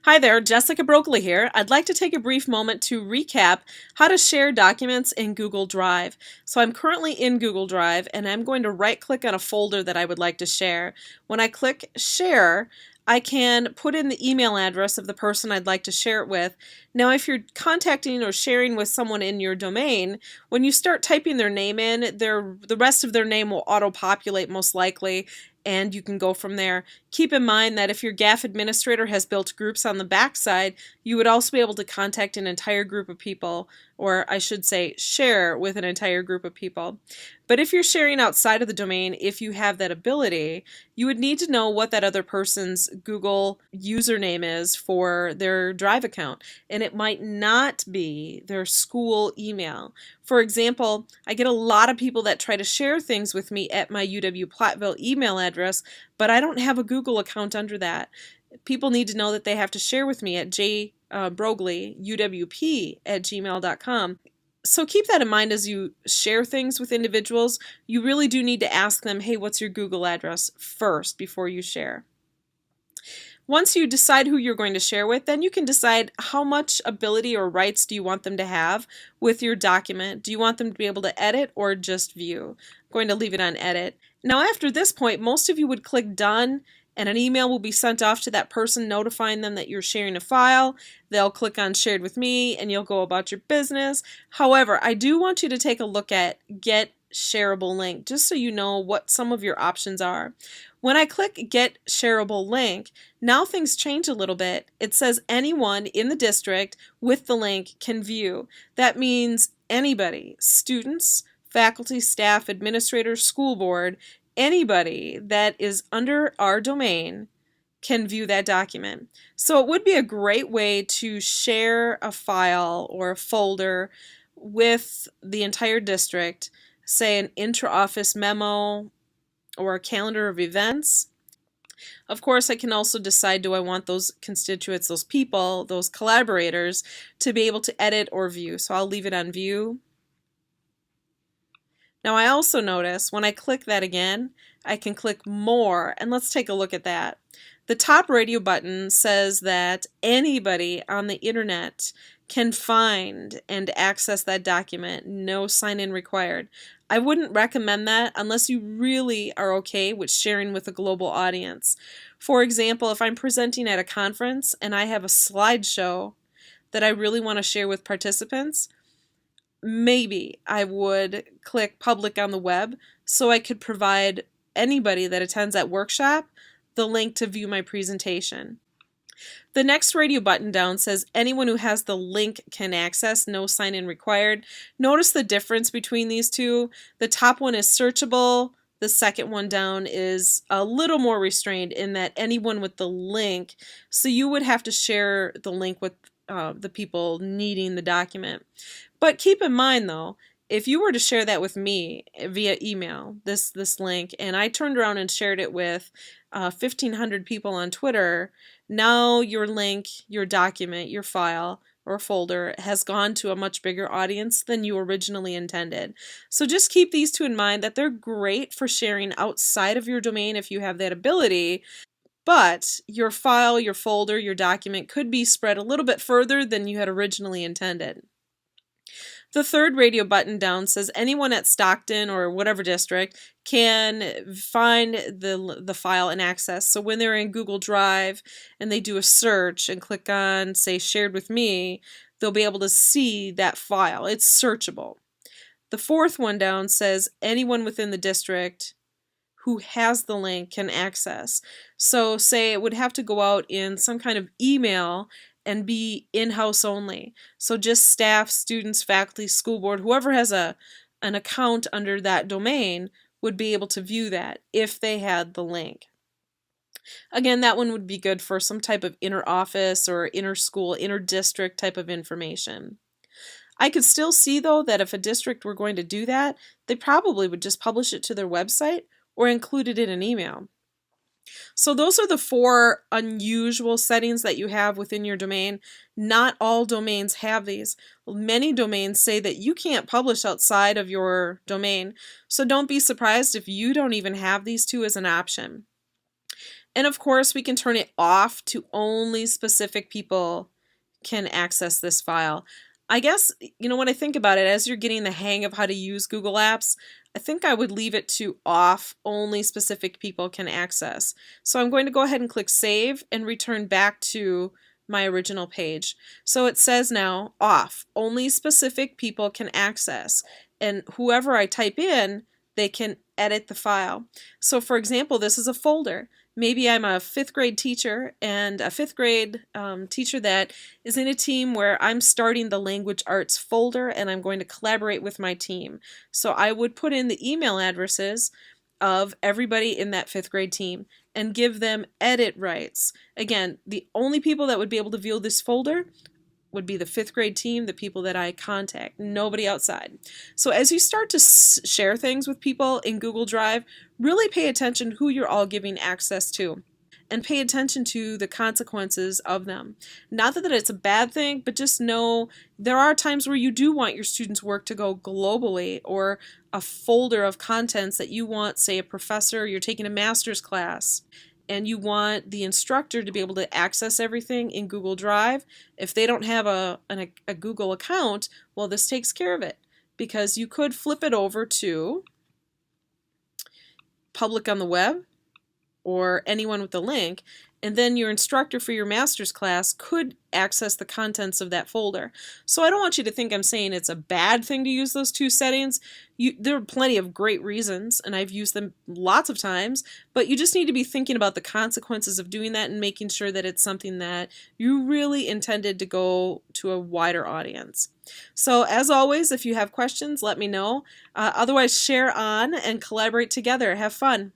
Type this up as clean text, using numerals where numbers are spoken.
Hi there, Jessica Brogley here. I'd like to take a brief moment to recap how to share documents in Google Drive. So I'm currently in Google Drive and I'm going to right click on a folder that I would like to share. When I click share, I can put in the email address of the person I'd like to share it with. Now if you're contacting or sharing with someone in your domain, when you start typing their name in, the rest of their name will auto-populate most likely, and you can go from there. Keep in mind that if your GAF administrator has built groups on the backside, you would also be able to contact an entire group of people, or I should say share with an entire group of people. But if you're sharing outside of the domain, if you have that ability, you would need to know what that other person's Google username is for their Drive account, and it might not be their school email. For example, I get a lot of people that try to share things with me at my UW-Platteville email address, but I don't have a Google account under that. People need to know that they have to share with me at jbrogley@gmail.com. So keep that in mind as you share things with individuals. You really do need to ask them, hey, what's your Google address first before you share. Once you decide who you're going to share with, then you can decide how much ability or rights do you want them to have with your document. Do you want them to be able to edit or just view? I'm going to leave it on edit. Now after this point, most of you would click done and an email will be sent off to that person notifying them that you're sharing a file. They'll click on shared with me and you'll go about your business. However, I do want you to take a look at get shareable link just so you know what some of your options are. When I click get shareable link, now things change a little bit. It says anyone in the district with the link can view. That means anybody, students, faculty, staff, administrators, school board, anybody that is under our domain can view that document. So it would be a great way to share a file or a folder with the entire district, say an intra-office memo or a calendar of events. Of course, I can also decide, do I want those constituents, those people, those collaborators to be able to edit or view. So I'll leave it on view. Now I also notice when I click that again, I can click more, and let's take a look at that. The top radio button says that anybody on the internet can find and access that document, no sign-in required. I wouldn't recommend that unless you really are okay with sharing with a global audience. For example, if I'm presenting at a conference and I have a slideshow that I really want to share with participants, maybe I would click public on the web so I could provide anybody that attends that workshop the link to view my presentation. The next radio button down says anyone who has the link can access, no sign-in required. Notice the difference between these two. The top one is searchable. The second one down is a little more restrained in that anyone with the link, so you would have to share the link with the people needing the document. But keep in mind though, if you were to share that with me via email, this link, and I turned around and shared it with 1,500 people on Twitter, now your link, your document, your file or folder has gone to a much bigger audience than you originally intended. So just keep these two in mind, that they're great for sharing outside of your domain if you have that ability, but your file, your folder, your document could be spread a little bit further than you had originally intended. The third radio button down says anyone at Stockton or whatever district can find the file and access. So when they're in Google Drive and they do a search and click on, say, shared with me, they'll be able to see that file. It's searchable. The fourth one down says anyone within the district who has the link can access. So say it would have to go out in some kind of email and be in-house only. So just staff, students, faculty, school board, whoever has an account under that domain would be able to view that if they had the link. Again, that one would be good for some type of inter-office or inter-school, inter-district type of information. I could still see though that if a district were going to do that, they probably would just publish it to their website or include it in an email. So those are the four unusual settings that you have within your domain. Not all domains have these. Many domains say that you can't publish outside of your domain, so don't be surprised if you don't even have these two as an option. And of course, we can turn it off to only specific people can access this file. I guess, when I think about it, as you're getting the hang of how to use Google Apps, I think I would leave it to off, only specific people can access. So I'm going to go ahead and click Save and return back to my original page. So it says now off, only specific people can access. And whoever I type in, they can edit the file. So for example, this is a folder. Maybe I'm a 5th grade teacher, and a 5th grade teacher that is in a team where I'm starting the language arts folder and I'm going to collaborate with my team. So I would put in the email addresses of everybody in that 5th grade team and give them edit rights. Again, the only people that would be able to view this folder would be the 5th grade team, the people that I contact, nobody outside. So as you start to share things with people in Google Drive, really pay attention who you're all giving access to and pay attention to the consequences of them. Not that it's a bad thing, but just know there are times where you do want your students' work to go globally, or a folder of contents that you want, say a professor, you're taking a master's class, and you want the instructor to be able to access everything in Google Drive. If they don't have a Google account, well, this takes care of it, because you could flip it over to public on the web or anyone with the link, and then your instructor for your master's class could access the contents of that folder. So I don't want you to think I'm saying it's a bad thing to use those two settings. There are plenty of great reasons, and I've used them lots of times, but you just need to be thinking about the consequences of doing that and making sure that it's something that you really intended to go to a wider audience. So as always, if you have questions, let me know. Otherwise, share on and collaborate together. Have fun.